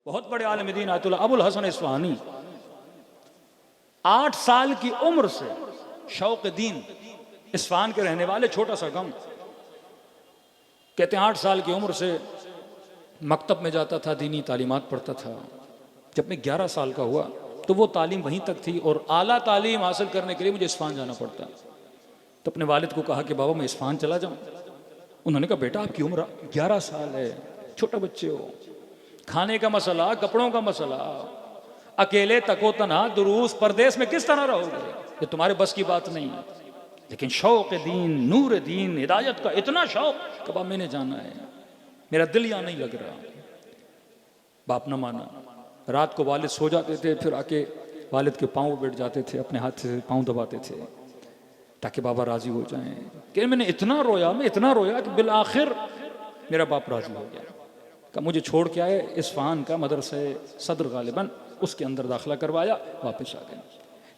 बहुत बड़े आलिम दीन आयतुल्लाह अबुल हसन इस्फहानी 8 साल की उम्र से शौक दीन, इस्फहान के रहने वाले, छोटा सा गांव। कहते हैं 8 साल की उम्र से मकतब में जाता था, दीनी तालीमात पढ़ता था। जब मैं 11 साल का हुआ तो वो तालीम वहीं तक थी और आला तालीम हासिल करने के लिए मुझे इस्फहान जाना पड़ता। तो अपने वालिद को कहा कि बाबा मैं इस्फहान चला जाऊं। उन्होंने कहा बेटा आपकी उम्र 11 साल है, छोटे बच्चे हो, खाने का मसला, कपड़ों का मसला, अकेले तको तना दुरूस परदेश में किस तरह रहोगे, ये तुम्हारे बस की बात नहीं है। लेकिन शौक दीन, नूर दीन, हिदायत का इतना शौक, कब मैंने जाना है, मेरा दिल यहाँ नहीं लग रहा। बाप न माना। रात को वालिद सो जाते थे, फिर आके वालिद के पाँव बैठ जाते थे, अपने हाथ से पाँव दबाते थे ताकि बाबा राजी हो जाएं। कि मैंने इतना रोया, मैं इतना रोया कि बिल आखिर मेरा बाप राजी हो गया। कि मुझे छोड़ के आए इस्फहान का मदरसे सदर गालिबन, उसके अंदर दाखिला करवाया, वापस आ गए।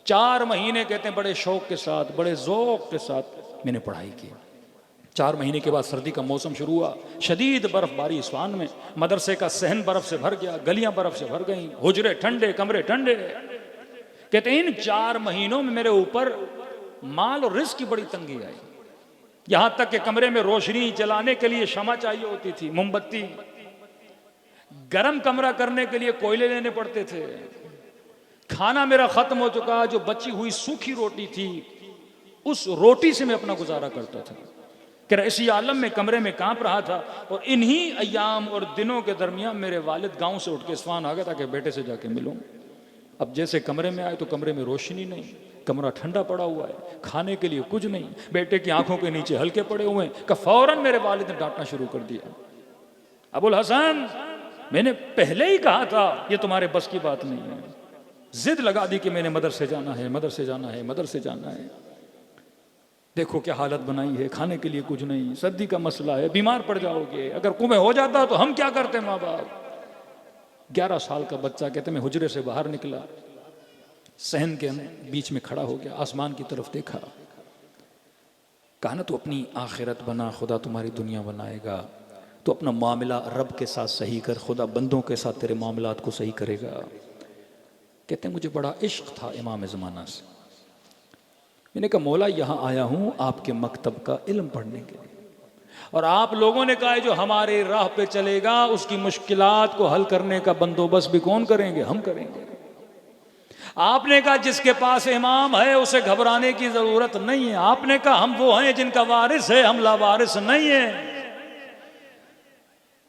4 महीने कहते हैं बड़े शौक के साथ, बड़े ज़ौक़ के साथ मैंने पढ़ाई की। 4 महीने के बाद सर्दी का मौसम शुरू हुआ, शदीद बर्फबारी इस्फहान में, मदरसे का सहन बर्फ से भर गया, गलियां बर्फ से भर गईं, हुजरे ठंडे, कमरे ठंडे। कहते हैं इन 4 महीनों में मेरे ऊपर माल और रिस्क की बड़ी तंगी आई। यहां तक कि कमरे में रोशनी जलाने के लिए शमा चाहिए होती थी, मोमबत्ती। गर्म कमरा करने के लिए कोयले लेने पड़ते थे। खाना मेरा खत्म हो चुका, जो बची हुई सूखी रोटी थी उस रोटी से मैं अपना गुजारा करता था। कि इसी आलम में कमरे में कांप रहा था। और इन्हीं अयाम और दिनों के दरमियान मेरे वालिद गांव से उठ के इस्फहान आ गया ताकि बेटे से जाके मिलूं। अब जैसे कमरे में आए तो कमरे में रोशनी नहीं, कमरा ठंडा पड़ा हुआ है, खाने के लिए कुछ नहीं, बेटे की आंखों के नीचे हल्के पड़े हुए हैं। कि फौरन मेरे वालिद ने डांटना शुरू कर दिया, अबुल हसन मैंने पहले ही कहा था ये तुम्हारे बस की बात नहीं है। जिद लगा दी कि मैंने मदरसे जाना है, मदरसे जाना है, मदरसे जाना है। देखो क्या हालत बनाई है, खाने के लिए कुछ नहीं, सर्दी का मसला है, बीमार पड़ जाओगे, अगर कुएं हो जाता तो हम क्या करते माँ बाप। 11 साल का बच्चा, कहते मैं हुजरे से बाहर निकला, सहन के बीच में खड़ा हो गया, आसमान की तरफ देखा, कहा ना तू अपनी आखिरत बना, खुदा तुम्हारी दुनिया बनाएगा। तो अपना मामला रब के साथ सही कर, खुदा बंदों के साथ तेरे मामलात को सही करेगा। कहते हैं मुझे बड़ा इश्क था इमाम ज़माना से। मैंने कहा मौला यहाँ आया हूँ आपके मकतब का इल्म पढ़ने के लिए, और आप लोगों ने कहा है जो हमारे राह पे चलेगा उसकी मुश्किलात को हल करने का बंदोबस्त भी कौन करेंगे, हम करेंगे। आपने कहा जिसके पास इमाम है उसे घबराने की जरूरत नहीं है। आपने कहा हम वो हैं जिनका वारिस है, हम लावारिस नहीं है।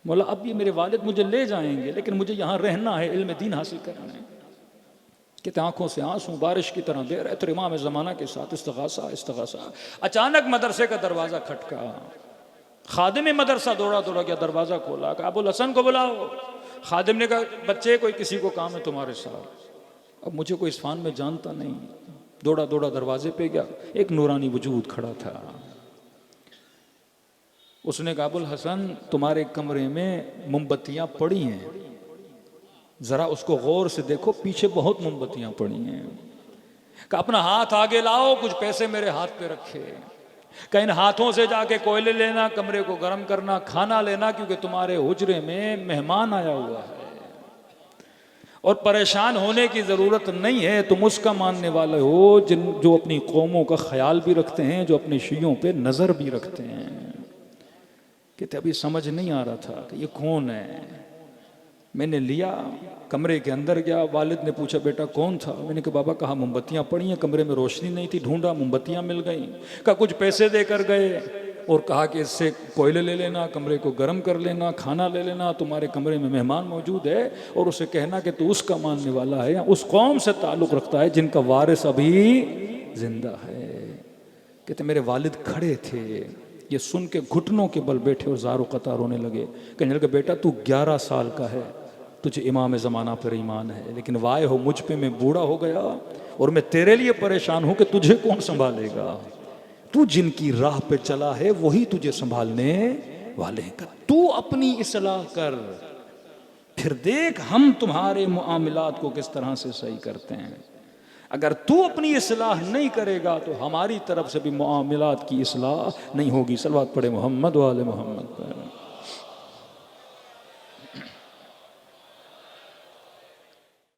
मौला अब ये मेरे वालिद मुझे ले जाएंगे, लेकिन मुझे यहाँ रहना है, इल्म दीन हासिल करना है। कहते आंखों से आंसू बारिश की तरह दे रहे थे इमाम ज़माना के साथ इस्तग़ासा इस्तग़ासा। अचानक मदरसे का दरवाज़ा खटका, खादिम मदरसा दौड़ा दौड़ा गया, दरवाज़ा खोला, कहा अबुल हसन को बुलाओ। खादिम ने कहा बच्चे कोई किसी को काम है तुम्हारे साथ। अब मुझे कोई इस्फहान में जानता नहीं, दौड़ा दौड़ा दरवाजे पे गया, एक नूरानी वजूद खड़ा था। उसने कहा अबुल हसन तुम्हारे कमरे में मोमबत्तियाँ पड़ी हैं, जरा उसको गौर से देखो, पीछे बहुत मोमबत्तियां पड़ी हैं। कि अपना हाथ आगे लाओ, कुछ पैसे मेरे हाथ पे रखे, कि इन हाथों से जाके कोयले लेना, कमरे को गर्म करना, खाना लेना, क्योंकि तुम्हारे हुजरे में मेहमान आया हुआ है और परेशान होने की जरूरत नहीं है। तुम उसका मानने वाले हो जो अपनी कौमों का ख्याल भी रखते हैं, जो अपने शियों पे नजर भी रखते हैं। कहते अभी समझ नहीं आ रहा था कि ये कौन है। मैंने लिया, कमरे के अंदर गया, वालिद ने पूछा बेटा कौन था। मैंने कहा बाबा कहा मोमबत्तियाँ पड़ी हैं, कमरे में रोशनी नहीं थी, ढूंढा मोमबत्तियाँ मिल गई। कहा कुछ पैसे देकर गए और कहा कि इससे कोयले ले लेना, कमरे को गर्म कर लेना, खाना ले लेना, तुम्हारे कमरे में मेहमान मौजूद है और उसे कहना कि तू उसका मानने वाला है, उस कौम से ताल्लुक़ रखता है जिनका वारिस अभी जिंदा है। कहते मेरे वालिद खड़े थे, ये सुन के घुटनों के बल बैठे और ज़ारो कतार रोने लगे। कहने लगे बेटा तू 11 साल का है, तुझे इमाम ज़माना पर ईमान है, लेकिन वाय हो मुझ पे मैं बूढ़ा हो गया और मैं तेरे लिए परेशान हूं कि तुझे कौन संभालेगा। तू जिनकी राह पे चला है वही तुझे संभालने वाले हैं। तू अपनी इस्लाह कर, फिर देख हम तुम्हारे मुआमिलात को किस तरह से सही करते हैं। अगर तू अपनी इस्लाह नहीं करेगा तो हमारी तरफ से भी मुआमिलात की इस्लाह नहीं होगी। सल्लल्लाहु अलैहि मोहम्मद व आले मोहम्मद पर।